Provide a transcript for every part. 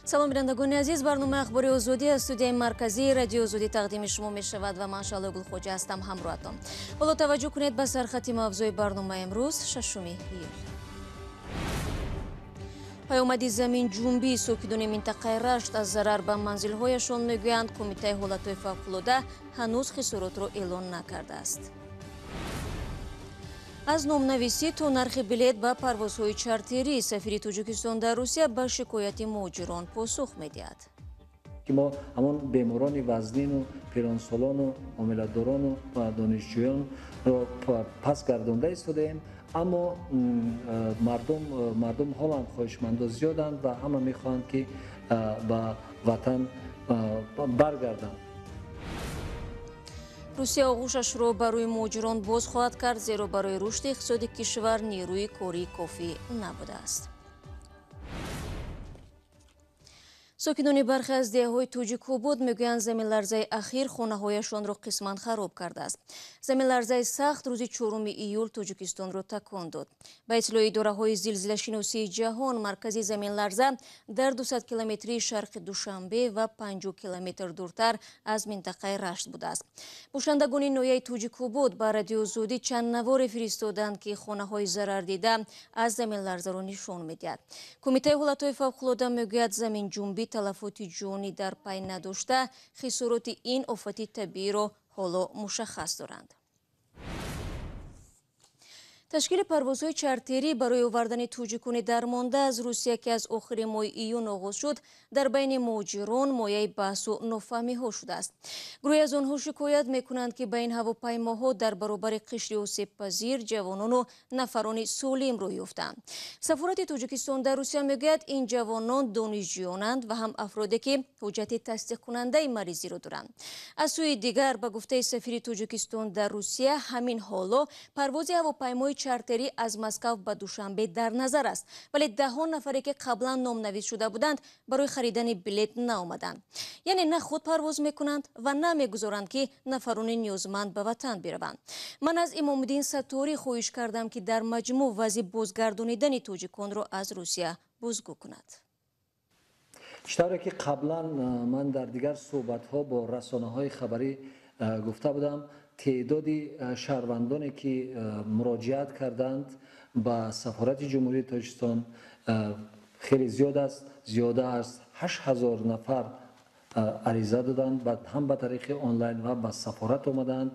салом бинандагони азиз, барномаи ахбори озодӣ аз студияи марказии радиои озодӣ тақдими шумо мешавад ва ман Шалои Гулхоҷа ҳастам ҳамроҳатон. Ҳоло таваҷҷӯҳ кунед ба сархати мавзӯи барномаи имрӯз 6 июл. паёмади заминҷунбии сокинони минтақаи Рашт аз зарар ба манзилҳояшон мегӯянд, Кумитаи ҳолатҳои фавқулода ҳанӯз хисоротро эълон накардааст. аз номнависӣ то нархи билет ба парвозҳои чартерӣ, сафири Тоҷикистон дар Русия ба шикояти муҳоҷирон посух медиҳад. мо ҳамон беморони вазнину пиронсолону омиладорону донишҷӯёнро пас гардонда истодаем, аммо мардум ҳоланд хоҳишмандо зиёданд ва ҳама мехоҳанд ки ба ватан баргарданд. Русия оғӯшашро барои муҳоҷирон боз хоҳад кард, зеро барои рушди иқтисоди кишвар нерӯи корӣ кофӣ набудааст. сокинони бархе аз деҳаҳои Тоҷикобод мегӯянд заминларзаи ахир хонаҳояшонро қисман хароб кардааст. Заминларзаи сахт рӯзи 4 июл Тоҷикистонро такон дод. Ба иттилои идораҳои зилзилашиносии ҷаҳон, маркази заминларза дар 200 километрии шарқи Душанбе ва 50 километр дуртар аз минтақаи Рашт будааст. бошандагони ноҳияи Тоҷикобод ба радиои озодӣ чанд наворе фиристоданд ки хонаҳои зарардида аз заминларзаро нишон медиҳад. Кумитаи ҳолатҳои фавқулода мегӯяд заминҷунбӣ талафоти ҷонӣ дар пай надошта, хисороти ин офати табииро ҳоло мушаххас доранд. ташкили парвозҳои чартерӣ барои овардани тоҷикони дармонда аз Русия, ки аз охири моҳи июн оғоз шуд, дар байни муҳоҷирон мояи баҳсу нофаҳмиҳо шудааст. гурӯҳе аз онҳо шикоят мекунанд, ки ба ин ҳавопаймоҳо дар баробари қишри осебпазир ҷавонону нафарони солим роҳ ёфтаанд. сафорати Тоҷикистон дар Русия мегӯяд, ин ҷавонон донишҷӯёнанд ва ҳам афроде, ки ҳуҷҷати тасдиқкунандаи маризиро доранд. аз сӯи дигар, ба гуфтаи сафири Тоҷикистон дар Русия, ҳамин ҳоло парвози ҳавопаймои чартерӣ аз Москав ба Душанбе дар назар аст, вале даҳон нафаре, ки қаблан номнавис шуда буданд, барои харидани билет наомаданд. яъне на худ парвоз мекунанд ва на мегузоранд, ки нафарони ниёзманд ба ватан бираванд. ман аз Имомиддин Сатторӣ хоҳиш кардам, ки дар маҷмӯъ вазъи бозгардонидани тоҷиконро аз Русия бозгӯ кунад. иштаре ки қаблан ман дар дигар суҳбатҳо бо расонаҳои хабарӣ гуфта будам, теъдоди шаҳрвандоне ки муроҷиат карданд ба сафорати ҷумҳурии Тоҷикистон хеле зиёд аст. зиёда аз 8000 нафар ариза доданд, ҳам ба тариқи онлайн ва ба сафорат омаданд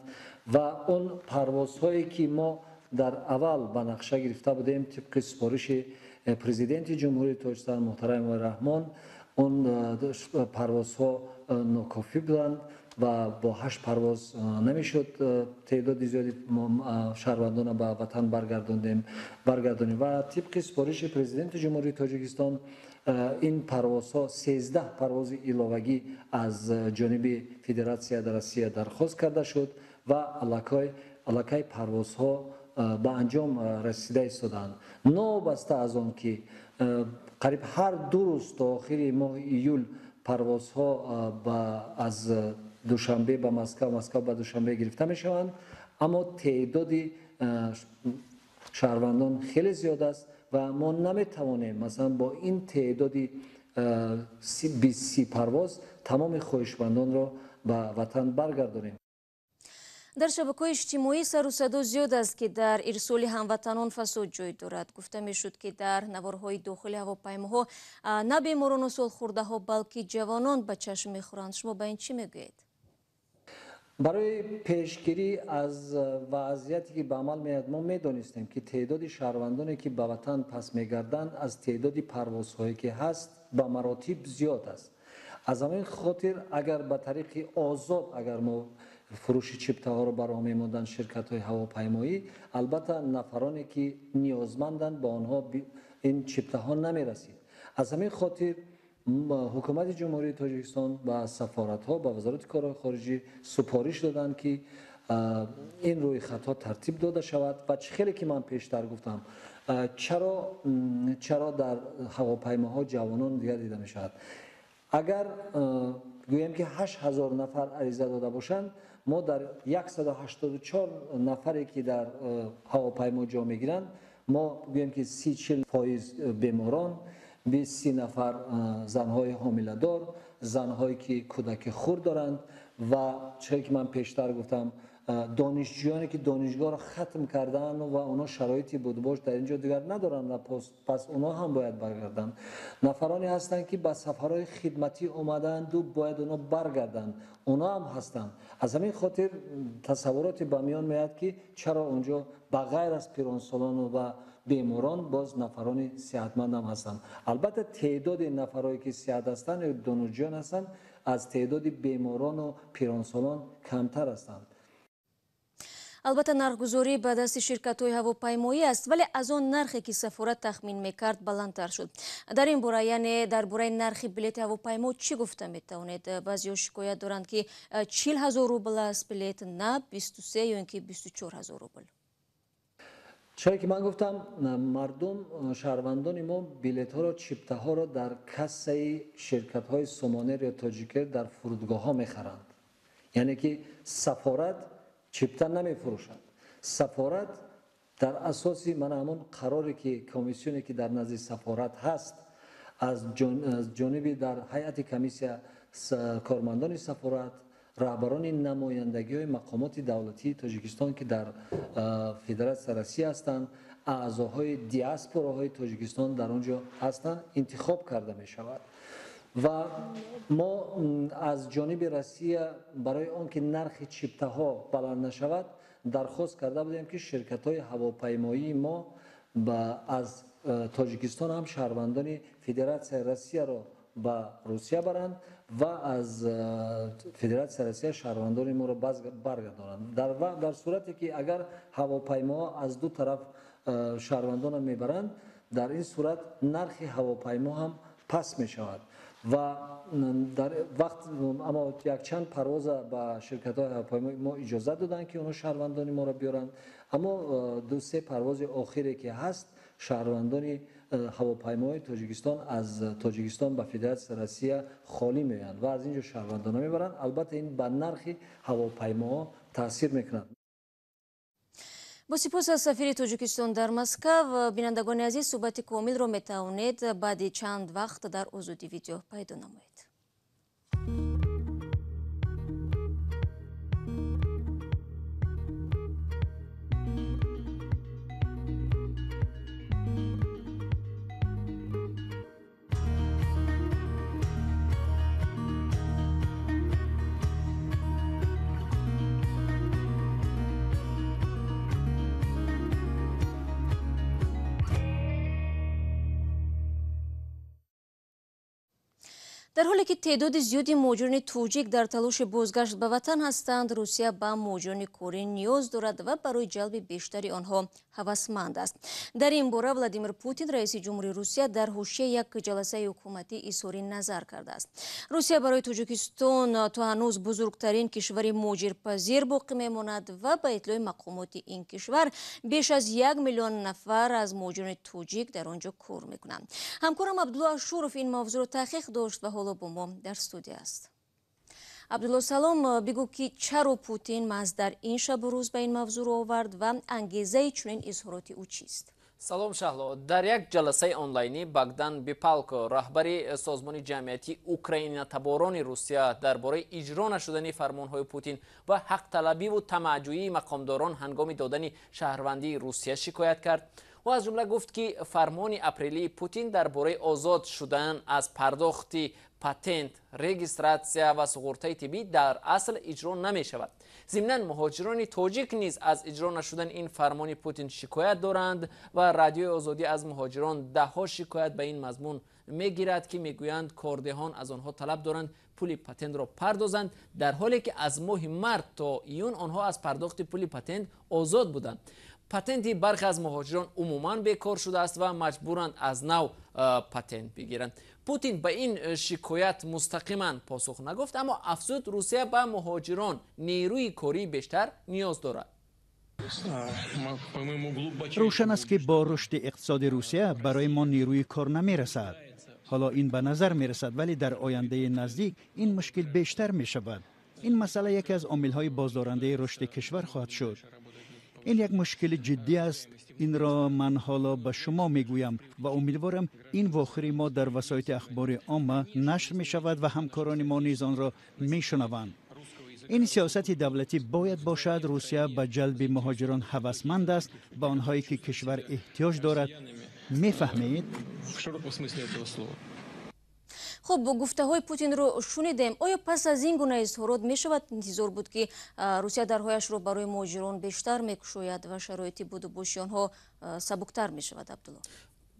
ва он парвозҳое ки мо дар аввал ба нақша гирифта будем, тибқи супориши президенти ҷумҳурии Тоҷикистон муҳтарам Ои Раҳмон, он парвозҳо нокофӣ буданд ва бо 8 парвоз намешуд теъдоди зиёди шаҳрвандона ба ватан баргардонем ва тибқи супориши президенти ҷумҳурии Тоҷикистон ин парвозҳо 13 парвози иловагӣ аз ҷониби Федератсияи Россия дархост карда шуд ва аллакай парвозҳо ба анҷом расида истоданд. новобаста аз он ки қариб ҳар 2 рӯз то охири моҳи июл парвозҳо аз Душанбе ба Москав, Москав ба Душанбе гирифта мешаванд, аммо теъдоди шаҳрвандон хеле зиёд аст ва мо наметавонем масалан бо ин теъдоди 20 парвоз тамоми хоҳишмандонро ба ватан баргардонем. дар шабакаҳои иҷтимоӣ сару садо зиёд аст, ки дар ирсоли ҳамватанон фасод ҷой дорад. гуфта мешуд, ки дар наворҳои дохили ҳавопаймоҳо на беморону солхӯрдаҳо, балки ҷавонон ба чашм мехӯранд. шумо ба ин чӣ мегӯед? барои пешгирӣ аз вазъияте ки ба амал меояд, мо медонистем, ки теъдоди шаҳрвандоне ки ба ватан пас мегарданд аз теъдоди парвозҳое ки ҳаст ба маротиб зиёд аст. аз ҳамин хотир агар ба тариқи озод агар мо фурӯши чиптаҳоро бароҳо мемонданд ширкатҳои ҳавопаймоӣ, албатта нафароне ки ниёзманданд ба онҳо ин чиптаҳо намерасид. аз ҳамин хотир ҳукумати ҷумҳурии Тоҷикистон ба сафоратҳо, ба вазорати корҳои хориҷӣ супориш доданд, ки ин рӯйхатҳо тартиб дода шавад. ва хеле ки ман пештар гуфтам, чаро дар ҳавопаймоҳо ҷавонон дигар дида мешавад. агар гӯем ки 8000 нафар ариза дода бошанд, мо дар 184 нафаре ки дар ҳавопаймо ҷо мегиранд, мо гӯем ки 30-40% беморон, 20-30 نفر زنهای حامله‌دار، زنهایی که کودک خرد دارند و چه که من پیشتر گفتم دانشجویانی که دانشگاه را ختم کردن و اونا شرایطی بود باش در اینجا دیگر ندارن و پس اونا هم باید برگردن. نفرانی هستند که به سفرهای خدمتی اومدند و باید اونا برگردن، اونا هم هستند. از همین خاطر تصوراتی به میان میاد که چرا اونجا بغیر از پیرانسالان و بیماران باز نفرانی صحتمند هم هستند. البته تعداد نفرایی که صحت هستند دانشجویان هستند از تعداد بیماران و پیرانسالان کمتر هستند. البته нархгузорӣ ба дасти ширкатҳои ҳавопаймоӣ аст, вале аз он нархе ки сафорат тахмин мекард баландтар шуд. дар ин бора, яъне дар бораи нархи билети ҳавопаймо чӣ гуфта метавонед? баъзеҳо шикоят доранд ки 40 000 рубл аст билет, на 23 ё ин ки 24 000 рубл. چرا که من گفتم مردم شهروندان ما بلیط ها را چیپته ها را در کاسه شرکت های سومانر یا تاجیکر در فرودگاه ها میخرند. یعنی که سفارت چیپته نمی فروشد. سفارت در اساسی من همون قراری که کمیسیونی که در نزد سفارت هست از جانب در هیئت کمیسیون کارمندان سفارت، رهبران نمایندگی های مقامات دولتی تاجیکستان که در فدراسیون روسیه هستند، اعضاهای دیاسپوراهای تاجیکستان در آنجا هستند، انتخاب کرده می شود. و ما از جانب روسیه برای آنکه نرخ چیپته ها بلند نشود درخواست کرده بودیم که شرکت های هواپیمایی ما از تاجیکستان هم شهروندان فدراسیون روسیه را به روسیه برند و از فدراسیون روسیه شهروندان ما را برگردانند. در صورتی که اگر هواپیما از دو طرف شهروندان میبرند، در این صورت نرخ هواپیما هم پس می شود و در وقت اما یک چند پرواز به شرکت های هواپیمایی ما اجازه دادن که اونا شهروندان ما را بیارند، اما دو سه پرواز آخری که هست شهروندان هواپیمای تاجیکستان از تاجیکستان به فدراسیون روسیه خالی می‌آیند و از اینجا شهروندان میبرند. البته این به نرخ هواپیما تاثیر میکند. با سپاس از سفیر تاجیکستان در مسکو. بینندگان عزیز, صحبت کامل را میتوانید بعد چند وقت در آزادی ویدیو پیدا نمایید. در حالی که تعداد زیادی مهاجران توجیک در تلاش بازگشت به وطن هستند، روسیه به مهاجران کره نیاز دارد و برای جلب بیشتری آنها هوسمند است. در این باره ولادیمیر پوتین رئیس جمهوری روسیه در حاشیه یک جلسه حکومتی اظهار نظر کرده است. روسیه برای تاجیکستان تا هنوز بزرگترین کشور مهاجرپذیر باقی میماند و به اطلاع مقامات این کشور بیش از 1 میلیون نفر از مهاجران توجیک در آنجا کار میکنند. همکارم عبدالله اشورف این موضوع را تحقیق داشت و حالا با ما در استودیو است. عبدالله سلام، بگو که چرا پوتین محض در این شب و روز به این موضوع آورد و انگیزه چنین اظهاراتی او چیست؟ سلام شهلا. در یک جلسه آنلاینی باگدان بیپالکو رهبر سازمان جمعیتی اوکراین تباران روسیه درباره اجرا نشدن فرمانهای پوتین و حق طلبی و طمع‌جویی مقامداران هنگام دادن شهروندی روسیه شکایت کرد و از جمله گفت که فرمان اپریلی پوتین درباره آزاد شدن از پرداخت پاتنت، رجیستراسیون و سقورت‌های طبی در اصل اجرا نمی شود. ضمناً مهاجران تاجیک نیز از اجرا نشدن این فرمان پوتین شکایت دارند و رادیوی آزادی از مهاجران ده‌ها شکایت به این مضمون میگیرد که میگویند کاردهان از آنها طلب دارند پول پاتنت را پردازند، در حالی که از ماه مارس تا ایون آنها از پرداخت پول پاتنت آزاد بودند. پاتنتی برخی از مهاجران عموماً بیکار شده است و مجبورند از نو پاتنت بگیرند. پوتین به این شکایت مستقیما پاسخ نگفت، اما افزود روسیه به مهاجران نیروی کاری بیشتر نیاز دارد. روشن است که با رشد اقتصاد روسیه برای ما نیروی کار نمی رسد. حالا این به نظر می رسد، ولی در آینده نزدیک این مشکل بیشتر می شود. این مسئله یکی از عامل‌های بازدارنده رشد کشور خواهد شد. این یک مشکل جدی است. این را من حالا به شما میگویم و امیدوارم این واخری ما در وسایل اخبار عامه نشر می شود و همکاران ما نیز آن را می شنوند. این سیاست دولتی باید باشد. روسیه به جلب مهاجران هوسمند است. به آنهایی که کشور احتیاج دارد. میفهمید؟ خب گفته های پوتین رو شنیدیم. آیا پس از این گونه اظهارات می شود انتظار بود که روسیه درهایش رو برای مهاجران بیشتر می‌گشاید و شرایط بود و بوشی آنها سبکتر می شود؟ عبدالله،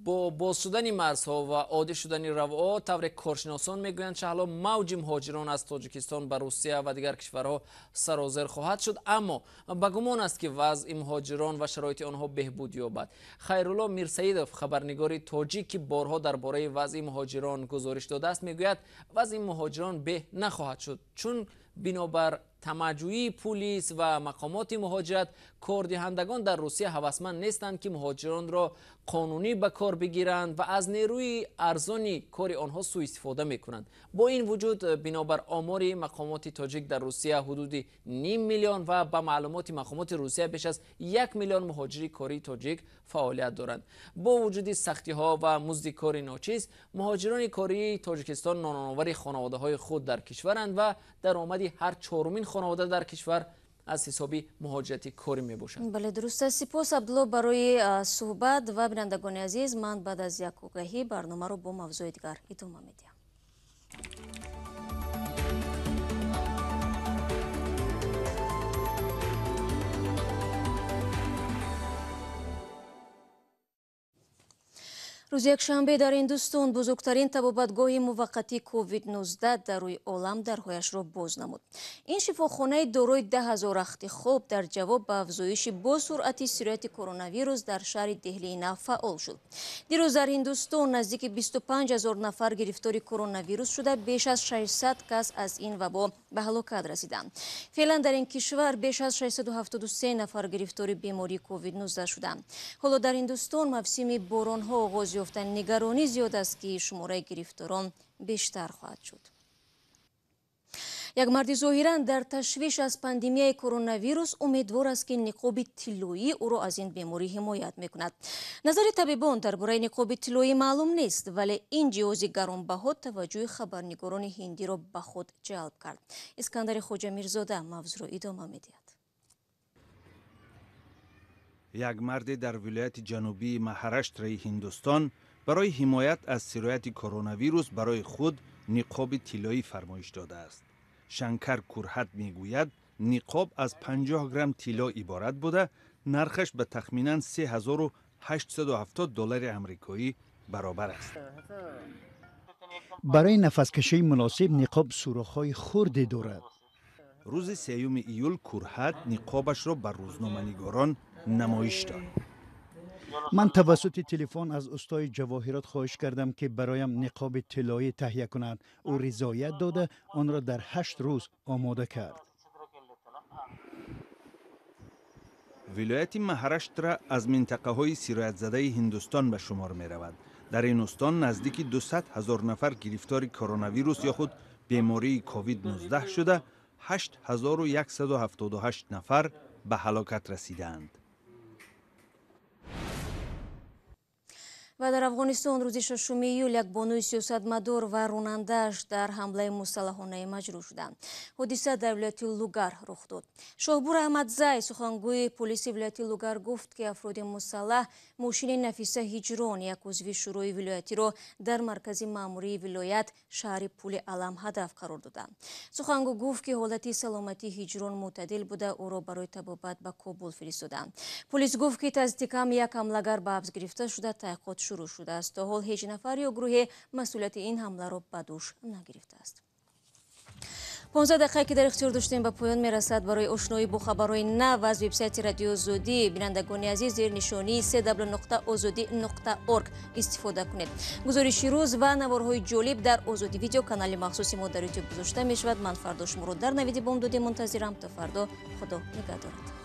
با باز شدن مرزها و عادی شدن روابط، طور کارشناسان میگویند که حالا موج مهاجران از تاجیکستان به روسیه و دیگر کشورها سرازیر خواهد شد، اما به گمان است که وضع مهاجران و شرایط آنها بهبود یابد. خیرالله میرسیدوف، خبرنگار تاجیک که بارها درباره وضع مهاجران گزارش داده است، میگوید وضع مهاجران به نخواهد شد، چون بنابر تمجوی پلیس و مقامات مهاجرت، کاردهندگان در روسیه هوسمند نیستند که مهاجران را قانونی به کار بگیرند و از نیروی ارزانی کار آنها سوء استفاده میکنند. با این وجود بنابر آمار مقامات تاجیک در روسیه حدود 0.5 میلیون و به معلومات مقامات روسیه بیش از 1 میلیون مهاجری کاری تاجیک فعالیت دارند. با وجود سختی ها و مزد کار ناچیز، مهاجران کاری تاجیکستان نانآور خانواده های خود در کشورند و درآمد هر چهارمین خانواده در کشور از حسابی مهاجرتی کاری می باشند. بله درست است. سپاس عبدالله برای صحبت و بینندگان عزیز، من بعد از یک آگهی برنامه رو با موضوع دیگر ادامه میدیم. روز یکشنبه در هندوستان بزرگترین طبابتگاه موقتی کووید 19 در روی عالم درهایش را باز نمود. این شفاخانه دارای 10,000 رخت خواب در جواب به افزایش با سرعت سرایت کرونا ویروس در شهر دهلی نو فعال شد. دیروز در هندوستان نزدیک 25,000 نفر گرفتار کرونا ویروس شده، بیش از 600 کس از این وبا به هلاکت رسیدند. فعلا در این کشور بیش از 673 نفر گرفتار بیماری کووید 19 شدند. حالا در هندوستان موسم باران ها آغاز یافتن، نگرانی زیاد است که شماره گرفتاران بیشتر خواهد شد. یک مرد ظاهراً در تشویش از پاندمی کرونا ویروس امیدوار است که نقاب طلایی او را از این بیماری حمایت میکند. نظر طبیبان درباره نقاب طلایی معلوم نیست، ولی این جهاز گرانبها توجه خبرنگاران هندی را به خود جلب کرد. اسکندر خواجه میرزاده موضوع را ادامه میدهد. یک مرد در ولایت جنوبی مهاراشتر هندوستان برای حمایت از سرایت کرونا ویروس برای خود نقاب طلایی فرمایش داده است. شنکر کورهت میگوید نقاب از 50 گرم طلا عبارت بوده، نرخش به تخمینا 3,870 دلار آمریکایی برابر است. برای نفسکشی مناسب نقاب سوراخ‌های خردی دارد. روز 3 ایول کورهت نقابش را بر روزنامه‌نگاران نمایش داد. من توسط تلفن از استاد جواهرات خواهش کردم که برایم نقاب طلایی تهیه کند. او رضایت داده آن را در 8 روز آماده کرد. ولایت مهاراشتر از منطقه های سرایت زده هندوستان به شمار می رود. در این استان نزدیک 200,000 نفر گرفتار کرونا ویروس یا خود بیماری کووید 19 شده، 8,178 نفر به هلاکت رسیدند. و در افغانستان روز 6 ایول یک بانوی سیاستمدار و راننده‌اش در حمله مسلحانه مجروح شدند. حادثه در ولایت لوگر رخ داد. شاهپور احمدزی، سخنگوی پلیس ولایت لوگر، گفت که افراد مسلح ماشین نفیسه هجران، یک عضو شورای ولایتی را در مرکز ماموری ولایت شهر پول علم هدف قرار دادند. سخنگو گفت که حالت سلامتی هجران معتدل بوده، او را برای طبابت به کابل فرستادند. پلیس گفت که از کم یک حملگر به حبس گرفته شده، تحقیقات شروع شده است. تا حال هیچ نفر یا گروه مسئولیت این حمله را به دوش نگرفته است. 15 دقیقه که در اختیار داشتیم به پایان میرسد. برای آشنایی با خبرهای نو از وبسایت رادیو آزادی، بینندگان عزیز زیر نشانی www.azadi.org استفاده کنید. گزارش روز و نوارهای جالب در آزادی ویدیو کانال مخصوص ما در یوتیوب گذاشته می شود. من فردا شما را در نوید بامدادی منتظرم. تا فردا، خدا نگهدارت.